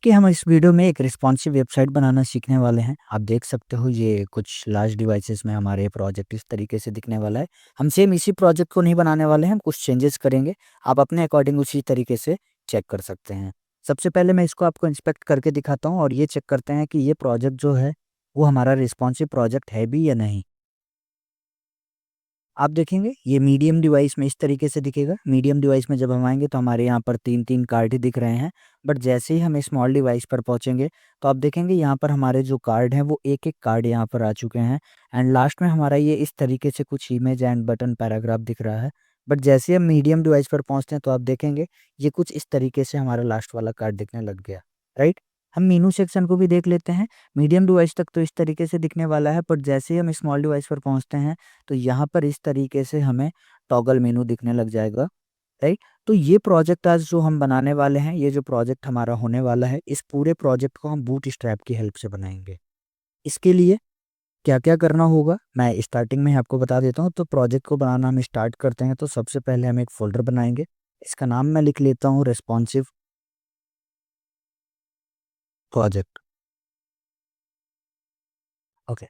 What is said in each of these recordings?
कि हम इस वीडियो में एक रिस्पॉन्सिव वेबसाइट बनाना सीखने वाले हैं। आप देख सकते हो ये कुछ लार्ज डिवाइसेस में हमारे प्रोजेक्ट इस तरीके से दिखने वाला है। हम सेम इसी प्रोजेक्ट को नहीं बनाने वाले हैं, हम कुछ चेंजेस करेंगे। आप अपने अकॉर्डिंग उसी तरीके से चेक कर सकते हैं। सबसे पहले मैं इसको आपको इंस्पेक्ट करके दिखाता हूँ और ये चेक करते हैं कि ये प्रोजेक्ट जो है वो हमारा रिस्पॉन्सिव प्रोजेक्ट है भी या नहीं। आप देखेंगे ये मीडियम डिवाइस में इस तरीके से दिखेगा। मीडियम डिवाइस में जब हम आएँगे तो हमारे यहाँ पर 3-3 कार्ड ही दिख रहे हैं। बट जैसे ही हम स्मॉल डिवाइस पर पहुँचेंगे तो आप देखेंगे यहाँ पर हमारे जो कार्ड हैं वो एक-एक कार्ड यहाँ पर आ चुके हैं। एंड लास्ट में हमारा ये इस तरीके से कुछ इमेज एंड बटन पैराग्राफ दिख रहा है। बट जैसे ही हम मीडियम डिवाइस पर पहुँचते हैं तो आप देखेंगे ये कुछ इस तरीके से हमारा लास्ट वाला कार्ड दिखने लग गया, राइट? हम मेनू सेक्शन को भी देख लेते हैं। मीडियम डिवाइस तक तो इस तरीके से दिखने वाला है, बट जैसे ही हम स्मॉल डिवाइस पर पहुँचते हैं तो यहाँ पर इस तरीके से हमें टॉगल मेनू दिखने लग जाएगा, राइट? तो ये प्रोजेक्ट आज जो हम बनाने वाले हैं, ये जो प्रोजेक्ट हमारा होने वाला है, इस पूरे प्रोजेक्ट को हम बूटस्ट्रैप की हेल्प से बनाएँगे। इसके लिए क्या-क्या करना होगा, मैं स्टार्टिंग में ही आपको बता देता हूँ। तो प्रोजेक्ट को बनाना हम स्टार्ट करते हैं, तो सबसे पहले हम एक फ़ोल्डर बनाएँगे। इसका नाम मैं लिख लेता हूँ रिस्पॉन्सिव प्रोजेक्ट, ओके।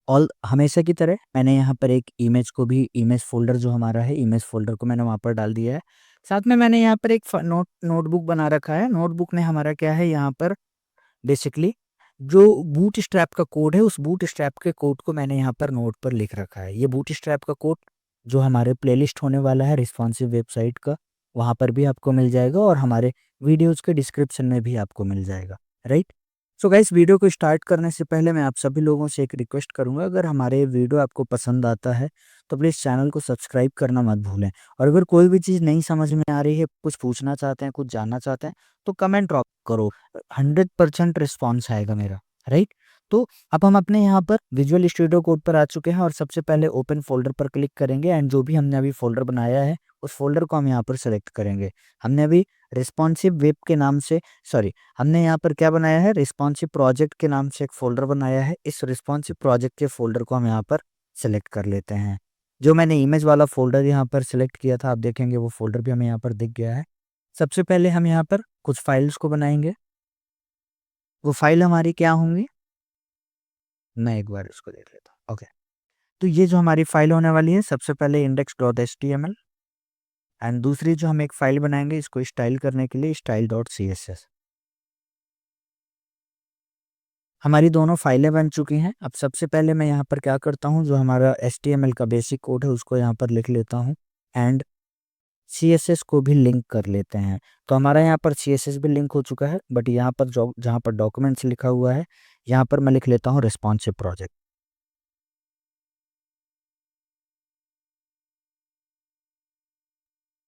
ऑल हमेशा की तरह मैंने यहाँ पर एक इमेज को भी इमेज फ़ोल्डर जो हमारा है, इमेज फ़ोल्डर को मैंने वहाँ पर डाल दिया है। साथ में मैंने यहाँ पर एक नोटबुक बना रखा है। नोटबुक में हमारा क्या है, यहाँ पर बेसिकली जो बूटस्ट्रैप का कोड है, उस बूटस्ट्रैप के कोड को मैंने यहाँ पर नोट पर लिख रखा है। ये बूटस्ट्रैप का कोड जो हमारे प्लेलिस्ट होने वाला है रिस्पॉन्सिव वेबसाइट का, वहाँ पर भी आपको मिल जाएगा और हमारे वीडियोज़ के डिस्क्रिप्शन में भी आपको मिल जाएगा, राइट? सो गाइस, वीडियो को स्टार्ट करने से पहले मैं आप सभी लोगों से एक रिक्वेस्ट करूंगा, अगर हमारे वीडियो आपको पसंद आता है तो प्लीज़ चैनल को सब्सक्राइब करना मत भूलें। और अगर कोई भी चीज़ नहीं समझ में आ रही है, कुछ पूछना चाहते हैं, कुछ जानना चाहते हैं, तो कमेंट ड्रॉप करो। 100% रिस्पॉन्स आएगा मेरा, राइट? तो अब हम अपने यहाँ पर विजुअल स्टूडियो कोड पर आ चुके हैं और सबसे पहले ओपन फोल्डर पर क्लिक करेंगे एंड जो भी हमने अभी फोल्डर बनाया है उस फोल्डर को हम यहाँ पर सेलेक्ट करेंगे। हमने अभी रिस्पॉन्सिव वेब के नाम से, सॉरी, हमने यहाँ पर क्या बनाया है, रिस्पॉन्सिव प्रोजेक्ट के नाम से एक फ़ोल्डर बनाया है। इस रिस्पॉन्सिव प्रोजेक्ट के फ़ोल्डर को हम यहाँ पर सेलेक्ट कर लेते हैं। जो मैंने इमेज वाला फ़ोल्डर यहाँ पर सेलेक्ट किया था, आप देखेंगे वो फ़ोल्डर भी हमें यहाँ पर दिख गया है। सबसे पहले हम यहाँ पर कुछ फाइल्स को बनाएँगे। वो फाइल हमारी क्या होंगी, मैं एक बार इसको देख लेता हूँ। ओके, तो ये जो हमारी फाइल होने वाली है, सबसे पहले index.html एंड दूसरी जो हम एक फाइल बनाएँगे इसको स्टाइल करने के लिए style.css। हमारी दोनों फाइलें बन चुकी हैं। अब सबसे पहले मैं यहाँ पर क्या करता हूँ, जो हमारा HTML का बेसिक कोड है उसको यहाँ पर लिख लेता हूँ एंड CSS को भी लिंक कर लेते हैं। तो हमारा यहाँ पर CSS भी लिंक हो चुका है, बट यहाँ पर जो जहाँ पर डॉक्यूमेंट्स लिखा हुआ है, यहाँ पर मैं लिख लेता हूँ रिस्पॉन्सिव प्रोजेक्ट।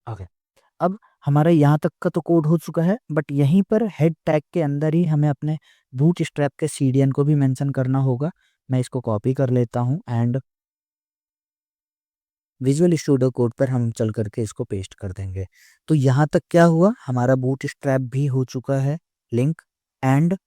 ओके, अब हमारा यहाँ तक का तो कोड हो चुका है, बट यहीं पर हेड टैग के अंदर ही हमें अपने बूटस्ट्रैप के CDN को भी मेंशन करना होगा। मैं इसको कॉपी कर लेता हूँ एंड विजुअल स्टूडियो कोड पर हम चल करके इसको पेस्ट कर देंगे। तो यहाँ तक क्या हुआ, हमारा बूटस्ट्रैप भी हो चुका है लिंक एंड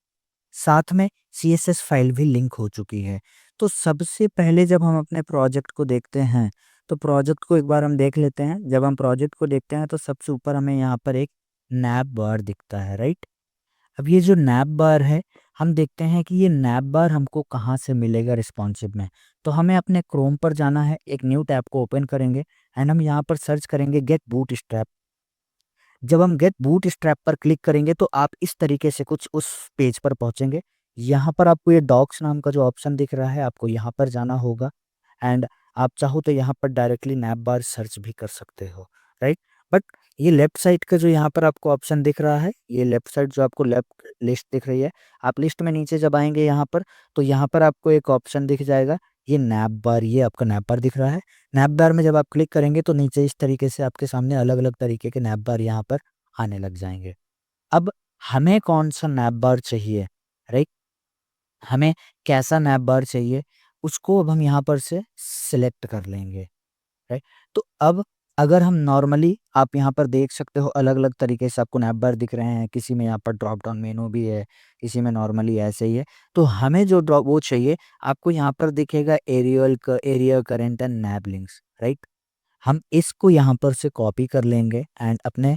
साथ में CSS फाइल भी लिंक हो चुकी है। तो सबसे पहले जब हम अपने प्रोजेक्ट को देखते हैं, तो प्रोजेक्ट को एक बार हम देख लेते हैं। जब हम प्रोजेक्ट को देखते हैं तो सबसे ऊपर हमें यहाँ पर एक नैप बार दिखता है, राइट? अब ये जो नैप बार है, हम देखते हैं कि ये नैप बार हमको कहाँ से मिलेगा रिस्पॉन्सिव में। तो हमें अपने क्रोम पर जाना है, एक न्यू टैब को ओपन करेंगे एंड हम यहाँ पर सर्च करेंगे गेट बूटस्ट्रैप। जब हम गेट बूटस्ट्रैप पर क्लिक करेंगे तो आप इस तरीके से कुछ उस पेज पर पहुँचेंगे। यहाँ पर आपको ये डॉक्स नाम का जो ऑप्शन दिख रहा है, आपको यहाँ पर जाना होगा एंड आप चाहो तो यहाँ पर डायरेक्टली नैप बार सर्च भी कर सकते हो, राइट? बट ये लेफ्ट साइड का जो यहाँ पर आपको ऑप्शन दिख रहा है, ये लेफ्ट साइड जो आपको लेफ्ट लिस्ट दिख रही है, आप लिस्ट में नीचे जब आएँगे यहाँ पर, तो यहाँ पर आपको एक ऑप्शन दिख जाएगा, ये नैप बार, ये आपका नैप बार दिख रहा है। नैप बार में जब आप क्लिक करेंगे तो नीचे इस तरीके से आपके सामने अलग-अलग तरीके के नैप बार यहाँ पर आने लग जाएँगे। अब हमें कौन-सा नैप बार चाहिए, राइट? हमें कैसा नैप बार चाहिए, उसको अब हम यहाँ पर से सिलेक्ट कर लेंगे, राइट? तो अब अगर हम नॉर्मली, आप यहाँ पर देख सकते हो अलग-अलग तरीके से आपको नैप बार दिख रहे हैं, किसी में यहाँ पर ड्रॉप डाउन मेनू भी है, किसी में नॉर्मली ऐसे ही है। तो हमें जो ड्रॉप वो चाहिए, आपको यहाँ पर दिखेगा area current and nap links, right? हम इसको यहाँ पर से कॉपी कर लेंगे एंड अपने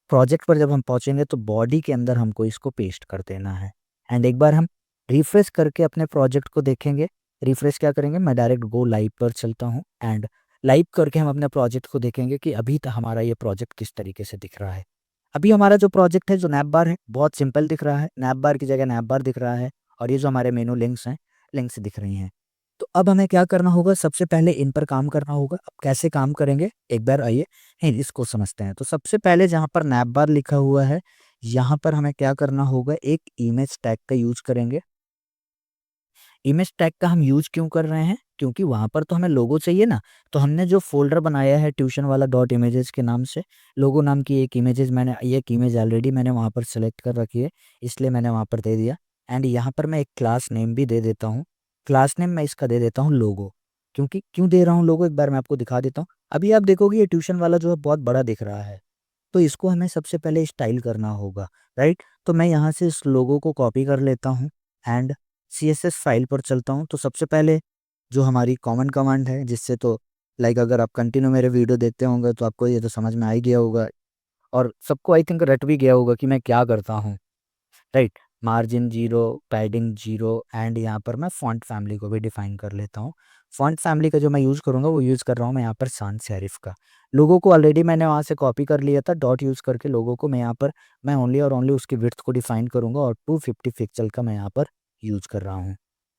प्रोजेक्ट पर जब हम पहुँचेंगे तो बॉडी के अंदर हमको इसको पेस्ट कर देना है। एंड एक बार हम रिफ्रेश करके अपने प्रोजेक्ट को देखेंगे। रिफ्रेश क्या करेंगे, मैं डायरेक्ट गो लाइव पर चलता हूँ एंड लाइव करके हम अपने प्रोजेक्ट को देखेंगे कि अभी तक हमारा ये प्रोजेक्ट किस तरीके से दिख रहा है। अभी हमारा जो प्रोजेक्ट है, जो नैप बार है, बहुत सिंपल दिख रहा है। नैप बार की जगह नैप बार दिख रहा है और ये जो हमारे मेनू लिंक्स हैं, लिंक्स दिख रही हैं। तो अब हमें क्या करना होगा, सबसे पहले इन पर काम करना होगा। अब कैसे काम करेंगे, एक बार आइए इसको समझते हैं। तो सबसे पहले जहाँ पर नैप बार लिखा हुआ है, यहाँ पर हमें क्या करना होगा, एक इमेज टैग का यूज़ करेंगे। इमेज टैग का हम यूज़ क्यों कर रहे हैं? क्योंकि वहाँ पर तो हमें लोगो चाहिए ना, तो हमने जो फ़ोल्डर बनाया है ट्यूशन वाला डॉट इमेजेस के नाम से, लोगो नाम की एक इमेज ऑलरेडी मैंने वहाँ पर सेलेक्ट कर रखी है, इसलिए मैंने वहाँ पर दे दिया। एंड यहाँ पर मैं एक क्लास नेम भी दे देता हूँ। क्लास नेम मैं इसका दे देता हूँ लोगो। क्योंकि क्यों दे रहा हूँ लोगो, एक बार मैं आपको दिखा देता हूँ। अभी आप देखोगे ये ट्यूशन वाला जो है बहुत बड़ा दिख रहा है, तो इसको हमें सबसे पहले स्टाइल करना होगा, राइट? तो मैं यहाँ से इस लोगो को कॉपी कर लेता हूँ एंड सीएसएस फाइल पर चलता हूँ। तो सबसे पहले जो हमारी कॉमन कमांड है, जिससे तो लाइक अगर आप कंटिन्यू मेरे वीडियो देखते होंगे तो आपको ये तो समझ में आ ही गया होगा और सबको आई थिंक रट भी गया होगा कि मैं क्या करता हूँ, राइट? मार्जिन 0, पैडिंग 0 एंड यहाँ पर मैं फ़ॉन्ट फैमिली को भी डिफ़ाइन कर लेता हूँ। फ़ॉन्ट फैमिली का जो मैं यूज़ करूँगा वो यूज़ कर रहा हूँ मैं यहाँ पर sans serif का। लोगो को ऑलरेडी मैंने वहाँ से कॉपी कर लिया था, डॉट यूज़ करके लोगो को मैं ओनली और ओनली उसकी विड्थ को डिफ़ाइन करूँगा और 250 पिक्सल का मैं यहाँ पर यूज़ कर रहा हूँ।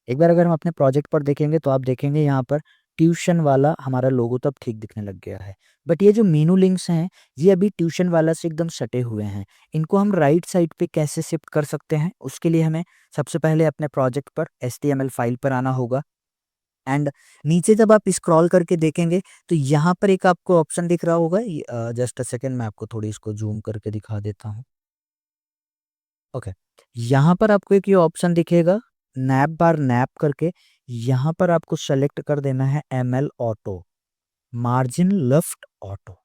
एक बार अगर हम अपने प्रोजेक्ट पर देखेंगे तो आप देखेंगे यहाँ पर ट्यूशन वाला हमारा लोगो तब ठीक दिखने लग गया है। बट ये जो मेनू लिंक्स हैं, ये अभी ट्यूशन वाला से एकदम सटे हुए हैं। इनको हम राइट साइड पे कैसे शिफ्ट कर सकते हैं, उसके लिए हमें सबसे पहले अपने प्रोजेक्ट पर एचटीएमएल फाइल पर आना होगा एंड नीचे जब आप स्क्रॉल करके देखेंगे तो यहाँ पर एक आपको ऑप्शन दिख रहा होगा। जस्ट अ सेकेंड, मैं आपको थोड़ी इसको जूम करके दिखा देता हूँ। ओके, यहाँ पर आपको एक ये ऑप्शन दिखेगा, नैप बार नैप करके। यहाँ पर आपको सेलेक्ट कर देना है ML auto, margin left auto.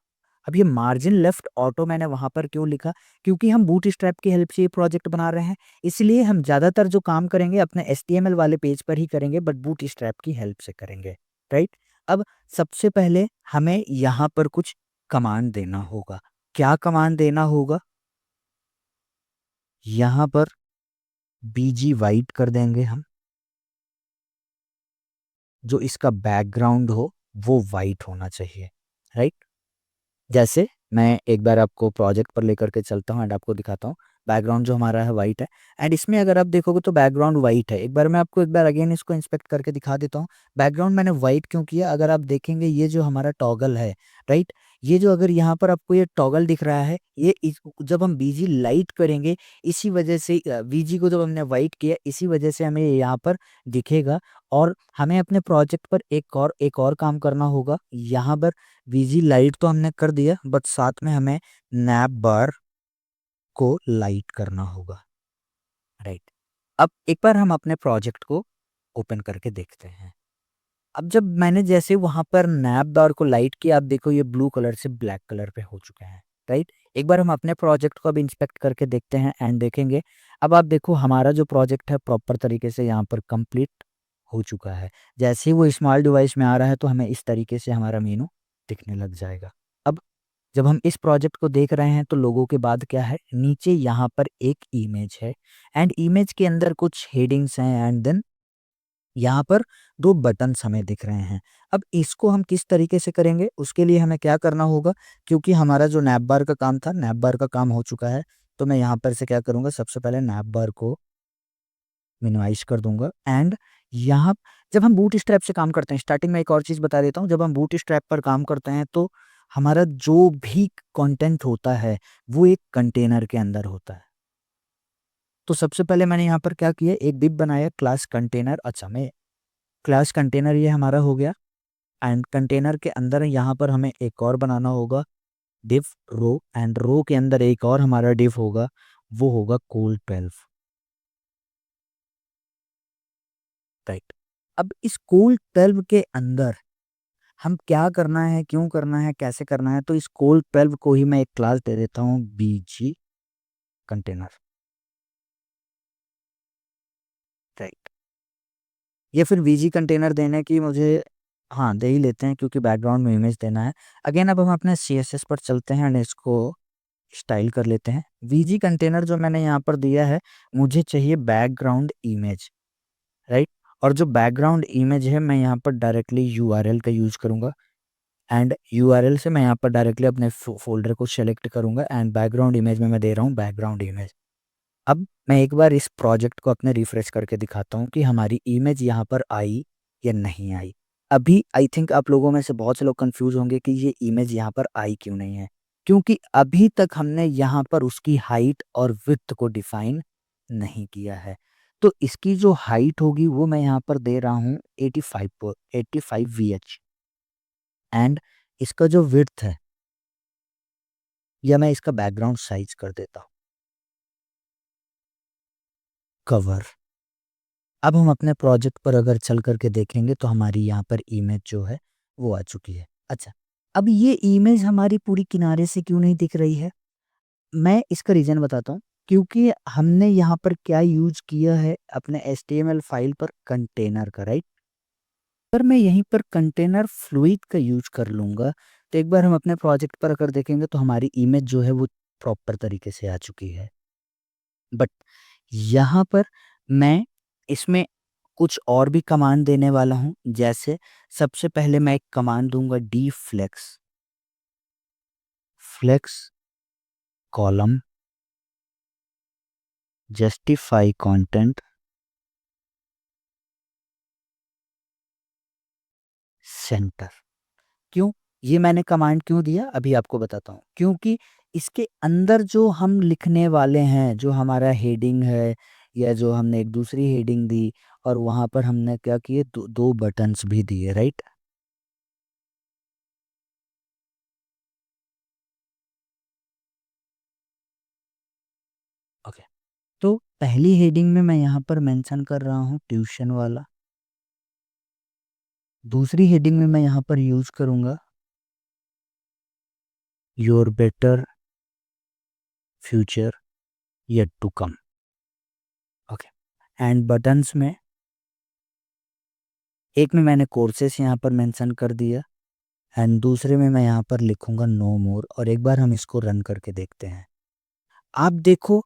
अब ये मार्जिन लेफ्ट ऑटो मैंने वहाँ पर क्यों लिखा? क्योंकि हम बूटस्ट्रैप की हेल्प से ये प्रोजेक्ट बना रहे हैं, इसलिए हम ज़्यादातर जो काम करेंगे अपने एचटीएमएल वाले पेज पर ही करेंगे, बट बूटस्ट्रैप की हेल्प से करेंगे, राइट? अब सबसे पहले हमें यहाँ पर कुछ कमांड देना होगा। क्या कमांड देना होगा? यहाँ पर बीजी वाइट कर देंगे हम, जो इसका बैकग्राउंड हो वो वाइट होना चाहिए, राइट? जैसे मैं एक बार आपको प्रोजेक्ट पर लेकर के चलता हूँ एंड आपको दिखाता हूँ। बैकग्राउंड जो हमारा है वाइट है एंड इसमें अगर आप देखोगे तो बैकग्राउंड वाइट है। एक बार मैं आपको एक बार अगेन इसको इंस्पेक्ट करके दिखा देता हूँ। बैकग्राउंड मैंने वाइट क्यों किया? अगर आप देखेंगे ये जो हमारा टॉगल है, राइट? ये जो अगर यहाँ पर आपको ये टॉगल दिख रहा है, जब हम बीजी लाइट करेंगे, इसी वजह से बीजी को जब हमने वाइट किया इसी वजह से हमें यहाँ पर दिखेगा। और हमें अपने प्रोजेक्ट पर एक और काम करना होगा। यहाँ पर वीजी लाइट तो हमने कर दिया, बट साथ में हमें नैप बार को लाइट करना होगा, राइट? अब एक बार हम अपने प्रोजेक्ट को ओपन करके देखते हैं। अब जब मैंने जैसे वहां पर नैप बार को लाइट किया, आप देखो ये ब्लू कलर से ब्लैक कलर पे हो चुके हैं, राइट? एक बार हम अपने प्रोजेक्ट को अब इंस्पेक्ट करके देखते हैं एंड देखेंगे। अब आप देखो हमारा जो प्रोजेक्ट है प्रॉपर तरीके से यहाँ पर कंप्लीट हो चुका है। जैसे ही वो स्मॉल डिवाइस में आ रहा है तो हमें इस तरीके से हमारा मेनू दिखने लग जाएगा। अब जब हम इस प्रोजेक्ट को देख रहे हैं तो लोगों के बाद क्या है, नीचे यहाँ पर एक इमेज है एंड इमेज के अंदर कुछ हेडिंग्स हैं एंड देन यहाँ पर 2 बटन्स हमें दिख रहे हैं। अब इसको हम किस तरीके से करेंगे, उसके लिए हमें क्या करना होगा, क्योंकि हमारा जो नैप बार का काम था, नैप बार का काम हो चुका है, तो मैं यहाँ पर से क्या करूँगा, सबसे पहले नैप बार को मिनिमाइज़ कर दूँगा एंड यहाँ जब हम बूटस्ट्रैप से काम करते हैं, स्टार्टिंग में एक और चीज़ बता देता हूँ, जब हम बूटस्ट्रैप पर काम करते हैं तो हमारा जो भी कंटेंट होता है, वो एक कंटेनर के अंदर होता है। तो सबसे पहले मैंने यहाँ पर क्या किया, एक डिव बनाया क्लास कंटेनर। अच्छा, मैं क्लास कंटेनर ये हमारा हो गया एंड कंटेनर के अंदर यहाँ पर हमें एक और बनाना होगा डिव रो एंड रो के अंदर एक और हमारा डिव होगा, वो होगा कूल 12, राइट? अब इस कूल 12 के अंदर हम क्या करना है, क्यों करना है, कैसे करना है, तो इस कूल 12 को ही मैं एक क्लास दे देता हूँ बीजी कंटेनर, राइट? या फिर बीजी कंटेनर देने की मुझे, हाँ, दे ही लेते हैं क्योंकि बैकग्राउंड में इमेज देना है। अगेन अब हम अपने सीएसएस पर चलते हैं एंड इसको स्टाइल कर लेते हैं। वीजी कंटेनर जो मैंने यहाँ पर दिया है, मुझे चाहिए बैकग्राउंड इमेज, राइट? और जो बैकग्राउंड इमेज है मैं यहाँ पर डायरेक्टली यूआरएल का यूज़ करूँगा एंड यूआरएल से मैं यहाँ पर डायरेक्टली अपने फ़ोल्डर को सेलेक्ट करूँगा एंड बैकग्राउंड इमेज में मैं दे रहा हूँ बैकग्राउंड इमेज। अब मैं एक बार इस प्रोजेक्ट को अपने रिफ्रेश करके दिखाता हूँ कि हमारी इमेज यहाँ पर आई या नहीं आई। अभी आई थिंक आप लोगों में से बहुत से लोग कंफ्यूज होंगे कि ये इमेज यहाँ पर आई क्यों नहीं है, क्योंकि अभी तक हमने यहाँ पर उसकी हाइट और विड्थ को डिफाइन नहीं किया है। तो इसकी जो हाइट होगी वो मैं यहाँ पर दे रहा हूँ 85 VH एंड इसका जो विड्थ है, या मैं इसका बैकग्राउंड साइज कर देता हूँ कवर। अब हम अपने प्रोजेक्ट पर अगर चल करके देखेंगे तो हमारी यहाँ पर इमेज जो है वो आ चुकी है। अच्छा, अब ये इमेज हमारी पूरी किनारे से क्यों नहीं दिख रही है? मैं इसका रीज़न बताता हूँ, क्योंकि हमने यहाँ पर क्या यूज़ किया है अपने एचटीएमएल फाइल पर कंटेनर का, राइट? अगर मैं यहीं पर कंटेनर फ्लूइड का यूज़ कर लूँगा, तो एक बार हम अपने प्रोजेक्ट पर अगर देखेंगे तो हमारी इमेज जो है वो प्रॉपर तरीके से आ चुकी है। बट यहाँ पर मैं इसमें कुछ और भी कमांड देने वाला हूँ। जैसे सबसे पहले मैं एक कमांड दूंगा d flex, flex column justify content center. क्यों ये मैंने कमांड क्यों दिया अभी आपको बताता हूँ। क्योंकि इसके अंदर जो हम लिखने वाले हैं, जो हमारा हेडिंग है या जो हमने एक दूसरी हेडिंग दी और वहां पर हमने क्या किए, दो बटन्स भी दिए, राइट? ओके, तो पहली हेडिंग में मैं यहाँ पर मेंशन कर रहा हूँ ट्यूशन वाला। दूसरी हेडिंग में मैं यहाँ पर यूज़ करूँगा your better future yet to come. Okay, and buttons में एक में मैंने कोर्सेस यहाँ पर मेंशन कर दिया एंड दूसरे में मैं यहाँ पर लिखूँगा नो मोर। और एक बार हम इसको रन करके देखते हैं। आप देखो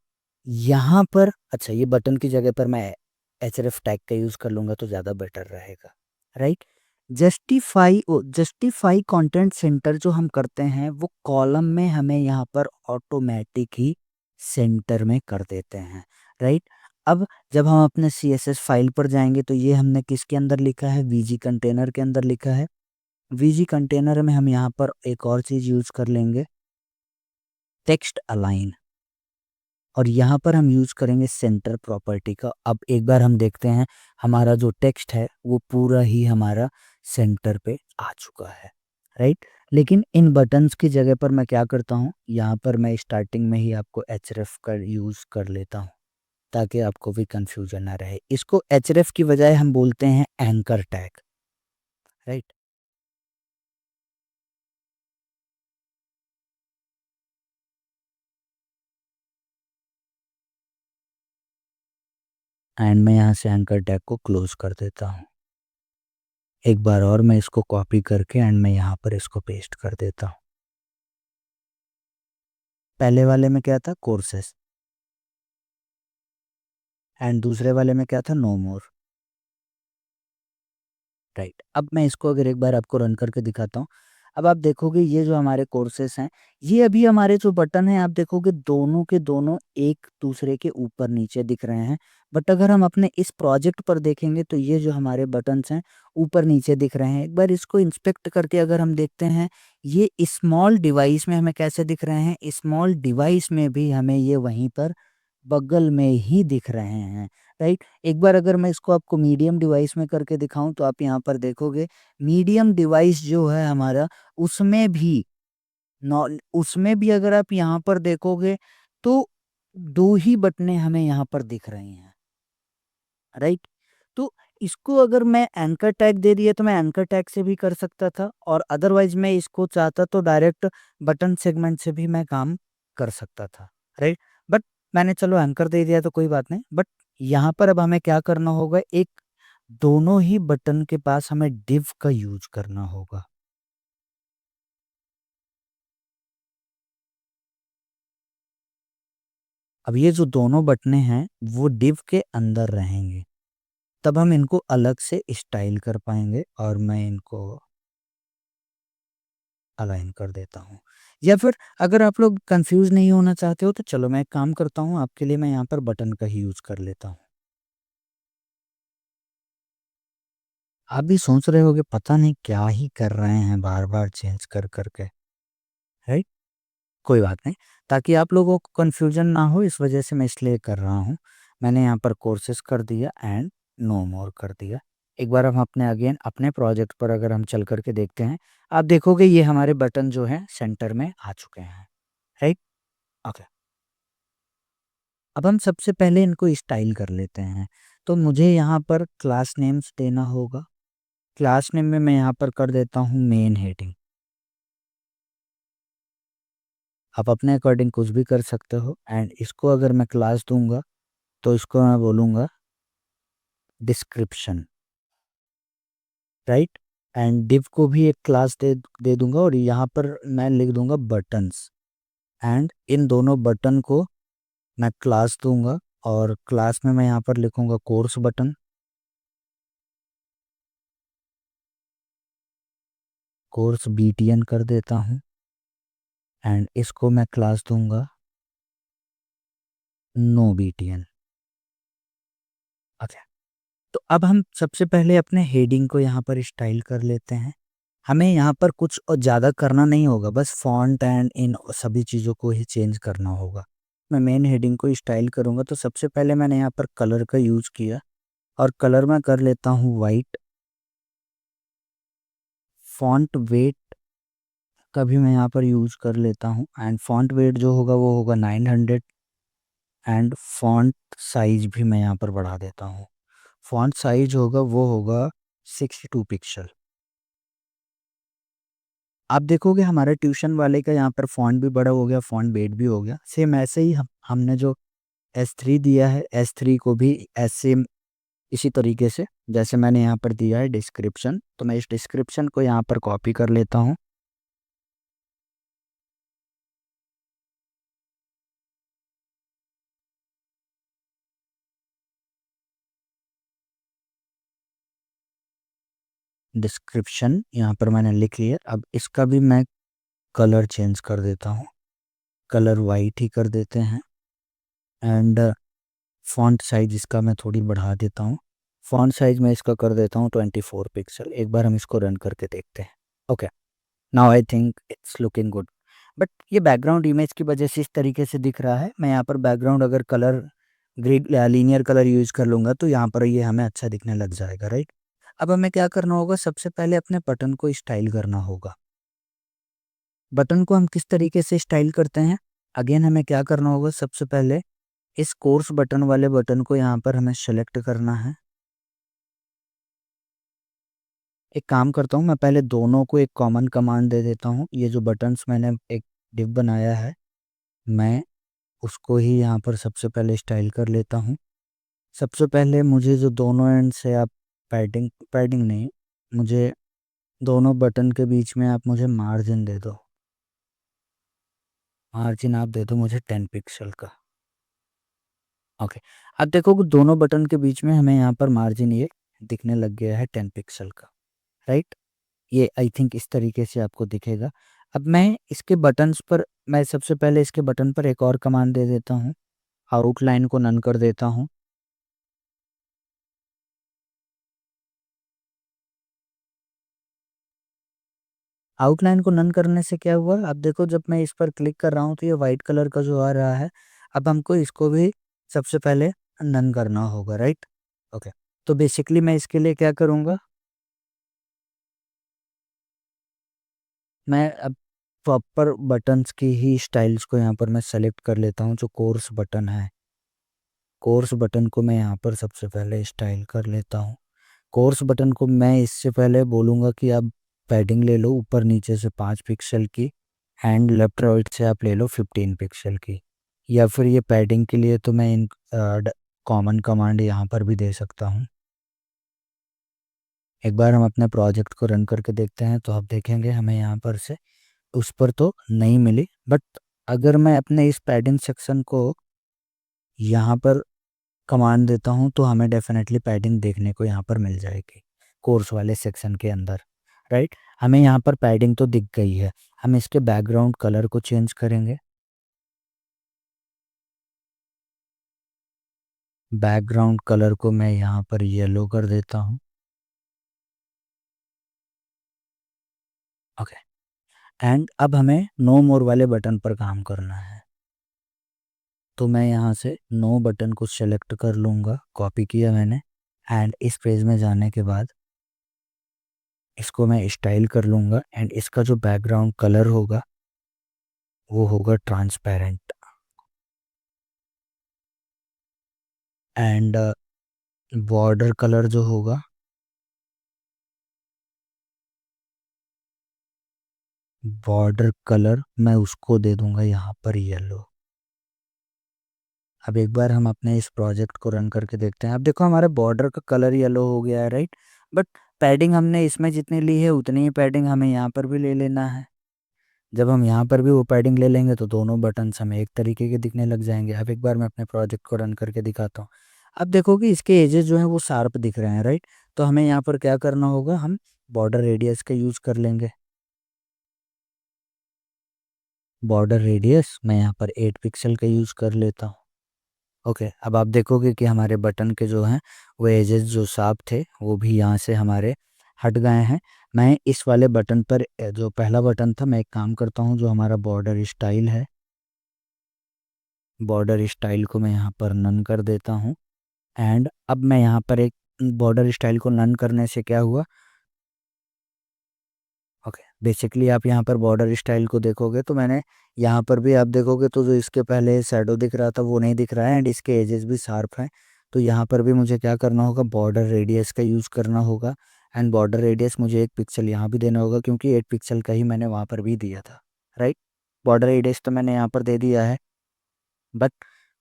यहाँ पर, अच्छा ये बटन की जगह पर मैं एचएरएफ टैग का यूज़ कर लूँगा तो ज़्यादा बेटर रहेगा, राइट? जस्टिफाई कंटेंट सेंटर जो हम करते हैं वो कॉलम में हमें यहाँ पर ऑटोमेटिक ही सेंटर में कर देते हैं, राइट? अब जब हम अपने सीएसएस फाइल पर जाएंगे तो ये हमने किसके अंदर लिखा है, वीजी कंटेनर के अंदर लिखा है। वीजी कंटेनर में हम यहाँ पर एक और चीज़ यूज़ कर लेंगे, टेक्स्ट अलाइन। और यहाँ पर हम यूज़ करेंगे सेंटर प्रॉपर्टी का। अब एक बार हम देखते हैं हमारा जो टेक्स्ट है वो पूरा ही हमारा सेंटर पे आ चुका है, राइट? लेकिन इन बटन्स की जगह पर मैं क्या करता हूँ, यहाँ पर मैं स्टार्टिंग में ही आपको एचरेफ का यूज़ कर लेता हूँ ताकि आपको भी कंफ्यूजन ना रहे। इसको एचरेफ की बजाय हम बोलते हैं एंकर टैग, राइट? एंड मैं यहाँ से एंकर टैग को क्लोज कर देता हूँ। एक बार और मैं इसको कॉपी करके एंड मैं यहाँ पर इसको पेस्ट कर देता हूँ। पहले वाले में क्या था, कोर्सेस, एंड दूसरे वाले में क्या था, नो मोर, राइट? अब मैं इसको अगर एक बार आपको रन करके दिखाता हूँ, अब आप देखोगे ये जो हमारे कोर्सेस हैं, ये अभी हमारे जो बटन हैं आप देखोगे दोनों के दोनों एक दूसरे के ऊपर नीचे दिख रहे हैं। बट अगर हम अपने इस प्रोजेक्ट पर देखेंगे तो ये जो हमारे बटन्स हैं ऊपर नीचे दिख रहे हैं। एक बार इसको इंस्पेक्ट करके अगर हम देखते हैं ये स्मॉल डिवाइस में हमें कैसे दिख रहे हैं, स्मॉल डिवाइस में भी हमें ये वहीं पर बगल में ही दिख रहे हैं, राइट? एक बार अगर मैं इसको आपको मीडियम डिवाइस में करके दिखाऊं तो आप यहाँ पर देखोगे मीडियम डिवाइस जो है हमारा, उसमें भी नॉ उसमें भी अगर आप यहाँ पर देखोगे तो दो ही बटनें हमें यहाँ पर दिख रही हैं, राइट? तो इसको अगर मैं एंकर टैग दे दिया तो मैं एंकर टैग से भी कर सकता था, और अदरवाइज मैं इसको चाहता तो डायरेक्ट बटन सेगमेंट से भी मैं काम कर सकता था, राइट? बट मैंने चलो एंकर दे दिया तो कोई बात नहीं। बट यहाँ पर अब हमें क्या करना होगा, एक दोनों ही बटन के पास हमें डिव का यूज करना होगा। अब ये जो दोनों बटनें हैं वो डिव के अंदर रहेंगे, तब हम इनको अलग से स्टाइल कर पाएंगे और मैं इनको अलाइन कर देता हूँ। या फिर अगर आप लोग कंफ्यूज नहीं होना चाहते हो तो चलो मैं एक काम करता हूँ, आपके लिए मैं यहाँ पर बटन का ही यूज कर लेता हूँ। आप भी सोच रहे होगे पता नहीं क्या ही कर रहे हैं बार बार चेंज कर करके, राइट? कोई बात नहीं, ताकि आप लोगों को कन्फ्यूजन ना हो इस वजह से मैं इसलिए कर रहा हूँ। मैंने यहाँ पर कोर्सेज कर दिया एंड नो मोर कर दिया। एक बार हम अपने अगेन अपने प्रोजेक्ट पर अगर हम चल करके देखते हैं, आप देखोगे ये हमारे बटन जो हैं सेंटर में आ चुके हैं, राइट? ओके। अब हम सबसे पहले इनको स्टाइल कर लेते हैं। तो मुझे यहाँ पर क्लास नेम्स देना होगा। क्लास नेम में मैं यहाँ पर कर देता हूँ मेन हेडिंग। आप अपने अकॉर्डिंग कुछ भी कर सकते हो एंड इसको अगर मैं क्लास दूंगा तो इसको मैं बोलूँगा डिस्क्रिप्शन, राइट? एंड डिव को भी एक क्लास दे दे दूंगा और यहाँ पर मैं लिख दूंगा बटन्स एंड इन दोनों बटन को मैं क्लास दूंगा और क्लास में मैं यहाँ पर लिखूंगा कोर्स बटन, कोर्स BTN कर देता हूँ एंड इसको मैं क्लास दूंगा नो BTN। ओके। तो अब हम सबसे पहले अपने हेडिंग को यहाँ पर स्टाइल कर लेते हैं। हमें यहाँ पर कुछ और ज़्यादा करना नहीं होगा, बस फॉन्ट एंड इन सभी चीज़ों को ही चेंज करना होगा। मैं मेन हेडिंग को स्टाइल करूँगा तो सबसे पहले मैंने यहाँ पर कलर का यूज़ किया और कलर मैं कर लेता हूँ वाइट। फॉन्ट वेट का भी मैं यहाँ पर यूज़ कर लेता हूँ एंड फॉन्ट वेट जो होगा वो होगा 900 एंड फॉन्ट साइज भी मैं यहाँ पर बढ़ा देता हूँ। फॉन्ट साइज होगा वो होगा 62 पिक्सल। आप देखोगे हमारे ट्यूशन वाले का यहाँ पर फॉन्ट भी बड़ा हो गया, फॉन्ट वेट भी हो गया। सेम ऐसे ही हमने जो S3 दिया है, S3 को भी ऐसे इसी तरीके से जैसे मैंने यहाँ पर दिया है डिस्क्रिप्शन, तो मैं इस डिस्क्रिप्शन को यहाँ पर कॉपी कर लेता हूँ। डिस्क्रिप्शन यहाँ पर मैंने लिख लिया। अब इसका भी मैं कलर चेंज कर देता हूँ, कलर वाइट ही कर देते हैं एंड फॉन्ट साइज इसका मैं थोड़ी बढ़ा देता हूँ। फॉन्ट साइज मैं इसका कर देता हूँ 24 पिक्सल। एक बार हम इसको रन करके देखते हैं। Okay, now I think it's looking good. But ये बैकग्राउंड इमेज की वजह से इस तरीके से दिख रहा है। मैं यहाँ पर बैकग्राउंड अगर कलर ग्रिड या लीनियर कलर यूज़ कर लूँगा तो यहाँ पर ये हमें अच्छा दिखने लग जाएगा, राइट? अब हमें क्या करना होगा, सबसे पहले अपने बटन को स्टाइल करना होगा। बटन को हम किस तरीके से स्टाइल करते हैं, अगेन हमें क्या करना होगा, सबसे पहले इस कोर्स बटन वाले बटन को यहाँ पर हमें सेलेक्ट करना है। एक काम करता हूँ, मैं पहले दोनों को एक कॉमन कमांड दे देता हूँ। ये जो बटन्स मैंने एक डिव बनाया है, मैं उसको ही यहाँ पर सबसे पहले स्टाइल कर लेता हूँ। सबसे पहले मुझे जो दोनों एंड से आप पैडिंग पैडिंग नहीं, मुझे दोनों बटन के बीच में आप मुझे मार्जिन दे दो। मार्जिन आप दे दो मुझे 10 पिक्सल का। ओके, अब देखो कि दोनों बटन के बीच में हमें यहाँ पर मार्जिन ये दिखने लग गया है 10 पिक्सल का, राइट? ये आई थिंक इस तरीके से आपको दिखेगा। अब मैं इसके बटन्स पर, मैं सबसे पहले इसके बटन पर एक और कमांड दे देता हूँ, आउटलाइन को नन कर देता हूँ। आउटलाइन को नन करने से क्या हुआ, अब देखो जब मैं इस पर क्लिक कर रहा हूँ तो ये वाइट कलर का जो आ रहा है, अब हमको इसको भी सबसे पहले नन करना होगा, राइट? ओके, तो बेसिकली मैं इसके लिए क्या करूँगा, मैं अब प्रॉपर बटन्स की ही स्टाइल्स को यहाँ पर मैं सेलेक्ट कर लेता हूँ। जो कोर्स बटन है, कोर्स बटन को मैं यहाँ पर सबसे पहले स्टाइल कर लेता हूँ। कोर्स बटन को मैं इससे पहले बोलूँगा कि आप पैडिंग ले लो ऊपर नीचे से 5 पिक्सल की एंड लेफ्ट राइट से आप ले लो 15 पिक्सल की, या फिर ये पैडिंग के लिए तो मैं इन कॉमन कमांड यहाँ पर भी दे सकता हूँ। एक बार हम अपने प्रोजेक्ट को रन करके देखते हैं तो आप देखेंगे हमें यहाँ पर से उस पर तो नहीं मिली, बट अगर मैं अपने इस पैडिंग सेक्शन को यहाँ पर कमांड देता हूँ तो हमें डेफिनेटली पैडिंग देखने को यहाँ पर मिल जाएगी कोर्स वाले सेक्शन के अंदर, राइट। हमें यहाँ पर पैडिंग तो दिख गई है। हम इसके बैकग्राउंड कलर को चेंज करेंगे। बैकग्राउंड कलर को मैं यहाँ पर येलो कर देता हूँ। ओके, एंड अब हमें नो मोर वाले बटन पर काम करना है। तो मैं यहाँ से नो बटन को सेलेक्ट कर लूँगा, कॉपी किया मैंने। एंड इस पेज में जाने के बाद इसको मैं स्टाइल कर लूँगा एंड इसका जो बैकग्राउंड कलर होगा वो होगा ट्रांसपेरेंट। एंड बॉर्डर कलर जो होगा, बॉर्डर कलर मैं उसको दे दूंगा यहाँ पर येलो। अब एक बार हम अपने इस प्रोजेक्ट को रन करके देखते हैं। अब देखो हमारे बॉर्डर का कलर येलो हो गया है, राइट। बट पैडिंग हमने इसमें जितनी ली है उतनी ही पैडिंग हमें यहाँ पर भी ले लेना है। जब हम यहाँ पर भी वो पैडिंग ले लेंगे तो दोनों बटन्स हमें एक तरीके के दिखने लग जाएंगे। अब एक बार मैं अपने प्रोजेक्ट को रन करके दिखाता हूँ। अब देखो कि इसके एजेस जो हैं वो शार्प दिख रहे हैं, राइट। तो हमें यहाँ पर क्या करना होगा, हम बॉर्डर रेडियस का यूज़ कर लेंगे। बॉर्डर रेडियस मैं यहाँ पर 8 पिक्सल का यूज़ कर लेता हूँ। ओके, अब आप देखोगे कि हमारे बटन के जो हैं वो एजेस जो शार्प थे वो भी यहाँ से हमारे हट गए हैं। मैं इस वाले बटन पर जो पहला बटन था, मैं एक काम करता हूँ, जो हमारा बॉर्डर स्टाइल है, बॉर्डर स्टाइल को मैं यहाँ पर नन कर देता हूँ। एंड अब मैं यहाँ पर एक बॉर्डर स्टाइल को नन करने से क्या हुआ, ओके, बेसिकली आप यहाँ पर बॉर्डर स्टाइल को देखोगे तो मैंने यहाँ पर भी आप देखोगे तो जो इसके पहले शैडो दिख रहा था वो नहीं दिख रहा है एंड इसके एजेस भी शार्प हैं। तो यहाँ पर भी मुझे क्या करना होगा, बॉर्डर रेडियस का यूज़ करना होगा। एंड बॉर्डर रेडियस मुझे 1 पिक्सल यहाँ भी देना होगा क्योंकि 8 पिक्सल का ही मैंने वहाँ पर भी दिया था, राइट। बॉर्डर रेडियस तो मैंने यहाँ पर दे दिया है, बट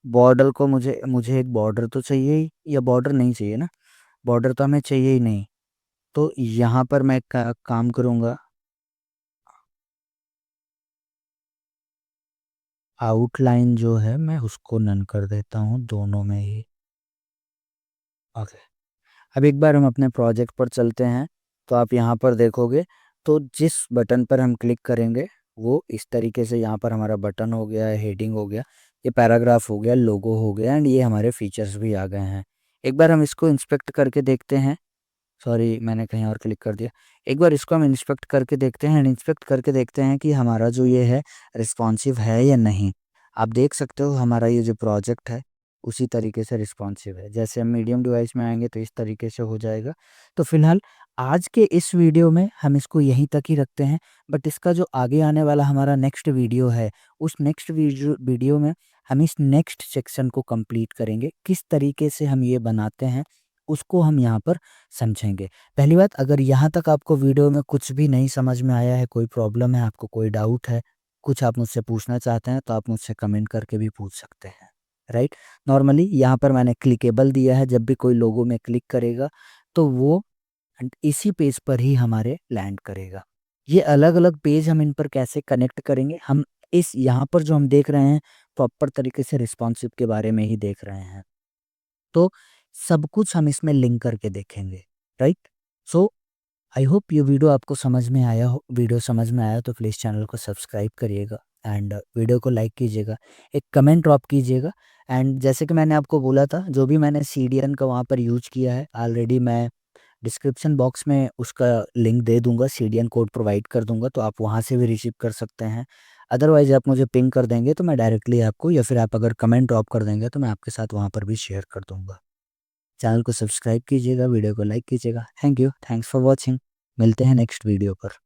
बॉर्डर को मुझे मुझे एक बॉर्डर तो चाहिए ही, या बॉर्डर नहीं चाहिए ना, बॉर्डर तो हमें चाहिए ही नहीं। तो यहाँ पर मैं काम करूँगा, आउटलाइन जो है मैं उसको नन कर देता हूँ दोनों में ही। ओके, अब एक बार हम अपने प्रोजेक्ट पर चलते हैं। तो आप यहाँ पर देखोगे तो जिस बटन पर हम क्लिक करेंगे वो इस तरीके से यहाँ पर हमारा बटन हो गया है, हेडिंग हो गया, ये पैराग्राफ हो गया, लोगो हो गया एंड ये हमारे फीचर्स भी आ गए हैं। एक बार हम इसको इंस्पेक्ट करके देखते हैं। सॉरी, मैंने कहीं और क्लिक कर दिया। एक बार इसको हम इंस्पेक्ट करके देखते हैं एंड इंस्पेक्ट करके देखते हैं कि हमारा जो ये है रिस्पॉन्सिव है या नहीं। आप देख सकते हो हमारा ये जो प्रोजेक्ट है उसी तरीके से रिस्पॉन्सिव है। जैसे हम मीडियम डिवाइस में आएंगे तो इस तरीके से हो जाएगा। तो फिलहाल आज के इस वीडियो में हम इसको यहीं तक ही रखते हैं। बट इसका जो आगे आने वाला हमारा नेक्स्ट वीडियो है, उस नेक्स्ट वीडियो में हम इस नेक्स्ट सेक्शन को कंप्लीट करेंगे। किस तरीके से हम ये बनाते हैं उसको हम यहाँ पर समझेंगे। पहली बात, अगर यहाँ तक आपको वीडियो में कुछ भी नहीं समझ में आया है, कोई प्रॉब्लम है, आपको कोई डाउट है, कुछ आप मुझसे पूछना चाहते हैं तो आप मुझसे कमेंट करके भी पूछ सकते हैं, राइट। नॉर्मली यहाँ पर मैंने क्लिकेबल दिया है, जब भी कोई लोगो में क्लिक करेगा तो वो इसी पेज पर ही हमारे लैंड करेगा। ये अलग अलग पेज हम इन पर कैसे कनेक्ट करेंगे, हम इस यहाँ पर जो हम देख रहे हैं प्रॉपर तरीके से रिस्पॉन्सिव के बारे में ही देख रहे हैं। तो सब कुछ हम इसमें लिंक करके देखेंगे, राइट। सो आई होप ये वीडियो आपको समझ में आया हो। वीडियो समझ में आया तो प्लीज़ चैनल को सब्सक्राइब करिएगा एंड वीडियो को लाइक कीजिएगा, एक कमेंट ड्रॉप कीजिएगा। एंड जैसे कि मैंने आपको बोला था, जो भी मैंने CDN का वहाँ पर यूज किया है ऑलरेडी, मैं डिस्क्रिप्शन बॉक्स में उसका लिंक दे दूंगा, CDN कोड प्रोवाइड कर दूंगा, तो आप वहाँ से भी रिसीव कर सकते हैं। अदरवाइज आप मुझे पिंग कर देंगे तो मैं डायरेक्टली आपको, या फिर आप अगर कमेंट ड्रॉप कर देंगे तो मैं आपके साथ वहाँ पर भी शेयर कर दूंगा। चैनल को सब्सक्राइब कीजिएगा, वीडियो को लाइक कीजिएगा। Thank you, thanks for watching. मिलते हैं नेक्स्ट वीडियो पर।